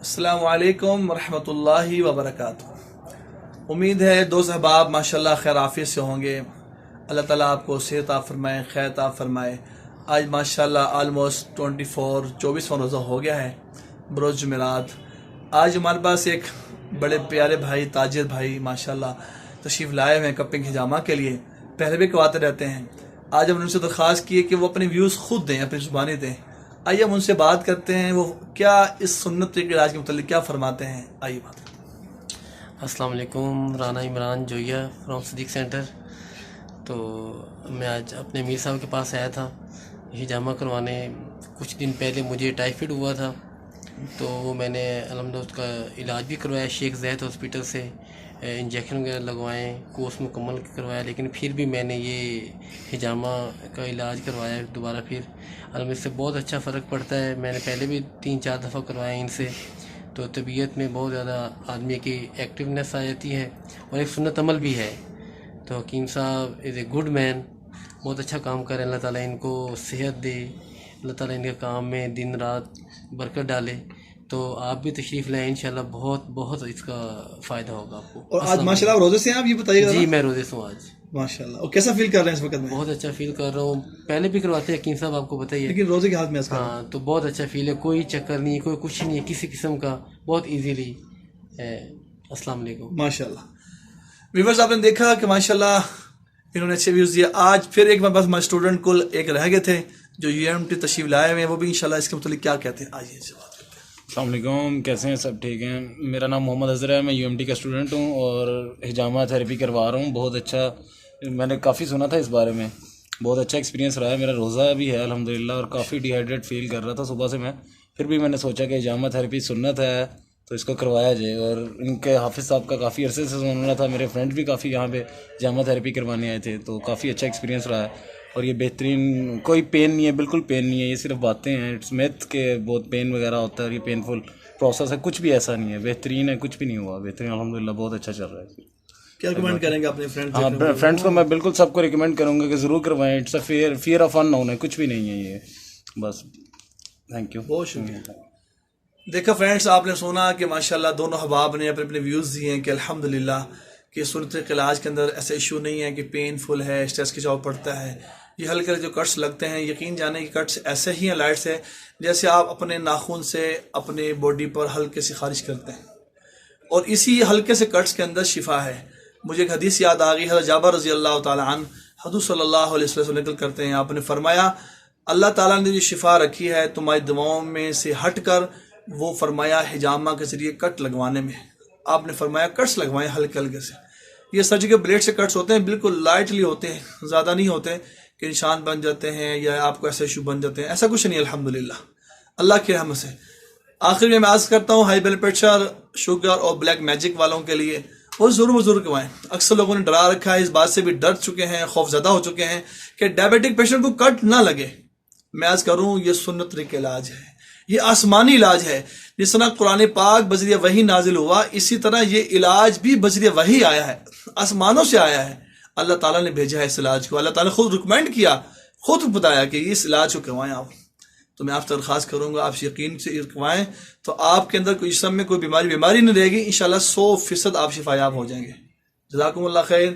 अस्सलाम वालेकुम रहमतुल्लाहि व बरकातुहू। उम्मीद है दोस्त अहबाब माशाल्लाह खैर आफियत से होंगे। अल्लाह ताला आपको सेहत फरमाए, खैर फरमाए। आज माशाल्लाह आलमोस्ट 24वां रोज़ा हो गया है बरोज़ जुमेरात। आज हमारे पास एक बड़े प्यारे भाई ताजिर भाई माशाल्लाह तशरीफ़ लाए हुए हैं कपिंग हिजामा के लिए। पहले भी करवाते रहते हैं। आज हमने उनसे दरख्वास्त की है कि वो अपने व्यूज़ खुद दें, अपनी ज़ुबानी दें। आइए हम उनसे बात करते हैं, वो क्या इस सुन्नत तरीके इलाज के मतलब क्या फरमाते हैं। आइए बात करते हैं। अस्सलाम वालेकुम, राना इमरान जोया फ्रॉम सिद्दीक सेंटर। तो मैं आज अपने मीर साहब के पास आया था हिजामा करवाने। कुछ दिन पहले मुझे टाइफाइड हुआ था, तो मैंने अल्हम्दुलिल्लाह उसका इलाज भी करवाया शेख ज़ैद हॉस्पिटल से। इंजेक्शन वगैरह लगवाएँ, कोर्स मुकम्मल करवाया, लेकिन फिर भी मैंने ये हिजामा का इलाज करवाया दोबारा। फिर अल्हम्दुलिल्लाह इससे बहुत अच्छा फ़र्क पड़ता है। मैंने पहले भी 3-4 दफ़ा करवाया इनसे, तो तबीयत में बहुत ज़्यादा आदमी की एक्टिवनेस आ जाती है और एक सुन्नत अमल भी है। तो हकीम साहब इज़ ए गुड मैन, बहुत अच्छा काम करें। अल्लाह ताला इनको सेहत दे, अल्लाह ताला इनके काम में दिन रात बरकत डाले। तो आप भी तशरीफ़ लाएँ, इंशाल्लाह बहुत बहुत इसका फ़ायदा होगा आपको। और आज माशाल्लाह रोज़े से हैं आप, ये बताइएगा। जी मैं रोज़े से हूँ आज माशाल्लाह। और कैसा फील कर रहे हैं इस वक्त में? बहुत अच्छा फील कर रहा हूँ। पहले भी करवाते हैं हकीम साहब, आपको बताइए, लेकिन रोज़े के हाथ में इसका हाँ, तो बहुत अच्छा फील है। कोई चक्कर नहीं, कोई कुछ नहीं है किसी किस्म का, बहुत ईजीली है। अस्सलाम वालेकुम। माशाल्लाह। व्यूअर्स आपने देखा कि माशाल्लाह इन्होंने अच्छे व्यूज़ दिए। आज फिर एक बार बस हमारे स्टूडेंट को एक रह गए थे जो यूएमटी तशरीफ़ लाए हुए हैं, वो भी इंशाल्लाह इसके मतलब क्या कहते हैं। आइए इनसे बात करते हैं। अस्सलाम वालेकुम, कैसे हैं सब? ठीक हैं। मेरा नाम मोहम्मद अज़हर है, मैं यूएमटी का स्टूडेंट हूं और हिजामा थेरेपी करवा रहा हूं। बहुत अच्छा, मैंने काफ़ी सुना था इस बारे में, बहुत अच्छा एक्सपीरियंस रहा है। मेरा रोज़ा भी है अल्हम्दुलिल्लाह, और काफ़ी डिहाइड्रेट फील कर रहा था सुबह से मैं। फिर भी मैंने सोचा कि हिजामा थेरेपी सुन्नत है तो इसको करवाया जाए। और इनके हाफिज़ साहब का काफ़ी अरसे से सुनना था, मेरे फ्रेंड्स भी काफ़ी यहाँ पे हिजामा थेरेपी करवाने आए थे, तो काफ़ी अच्छा एक्सपीरियंस रहा है। और ये बेहतरीन, कोई पेन नहीं है, बिल्कुल पेन नहीं है, ये सिर्फ बातें हैं। इट्स मिथ के बहुत पेन वगैरह होता है और ये पेनफुल प्रोसेस है, कुछ भी ऐसा नहीं है। बेहतरीन है, कुछ भी नहीं हुआ, बेहतरीन अल्हम्दुलिल्लाह, बहुत अच्छा चल रहा है। क्या रिकमेंड करेंगे अपने फ्रेंड्स? हाँ, फ्रेंड्स को मैं बिल्कुल सबको रिकमेंड करूँगा कि ज़रूर करवाएं। It's a fear of unknown है, कुछ भी नहीं है ये, बस। थैंक यू, बहुत शुक्रिया। देखा फ्रेंड्स, आपने सुना कि माशाल्लाह दोनों अहबाब ने अपने अपने व्यूज़ दिए हैं कि अल्हम्दुलिल्लाह कि सुन्नत के इलाज के अंदर ऐसा इशू नहीं है कि पेनफुल है, स्ट्रेस खिंचाव पड़ता है। ये हल्के जो कट्स लगते हैं, यकीन जाने कि कट्स ऐसे ही हैं, लाइट्स है, जैसे आप अपने नाखून से अपने बॉडी पर हल्के से खारिज करते हैं, और इसी हल्के से कट्स के अंदर शिफा है। मुझे एक हदीस याद आ गई, हज़रत जाबर रज़ी अल्लाह ताला अन्हु हुज़ूर सल्लल्लाहु अलैहि वसल्लम निकल करते हैं, आपने फरमाया अल्लाह ताला ने जो शिफा रखी है तुम्हारी दवाओं में से हटकर, वो फरमाया हिजामा के जरिए कट लगवाने में। आपने फरमाया कट्स लगवाएं हल्के हल्के से। ये सर्जिकल ब्लेड से कट्स होते हैं, बिल्कुल लाइटली होते हैं, ज़्यादा नहीं होते कि निशान बन जाते हैं या आपको ऐसे इशू बन जाते हैं, ऐसा कुछ नहीं अल्हम्दुलिल्लाह अल्लाह के रहमत से। आखिर में मैं आर्ज़ करता हूँ हाई ब्लड प्रेशर, शुगर और ब्लैक मैजिक वालों के लिए वो ज़रूर करवाएं। अक्सर लोगों ने डरा रखा है, इस बात से भी डर चुके हैं, खौफज़दा हो चुके हैं कि डायबिटिक पेशेंट को कट ना लगे। मैं आज करूँ, ये सुन्नत तरीके इलाज है, ये आसमानी इलाज है। जिस तरह कुरान पाक बजरिया वही नाजिल हुआ, इसी तरह ये इलाज भी बजरिया वही आया है, आसमानों से आया है। अल्लाह ताला ने भेजा है इस इलाज को, अल्लाह ताला ने खुद रिकमेंड किया, खुद बताया कि इस इलाज को करवाएं आप। तो मैं आपसे दरख्वास्त करूँगा, आप यकीन से करवाएं, तो आपके अंदर कोई जिस्म में कोई बीमारी नहीं रहेगी। इंशाल्लाह 100% आप शिफायाब हो जाएंगे। जज़ाकुमुल्लाह खैर।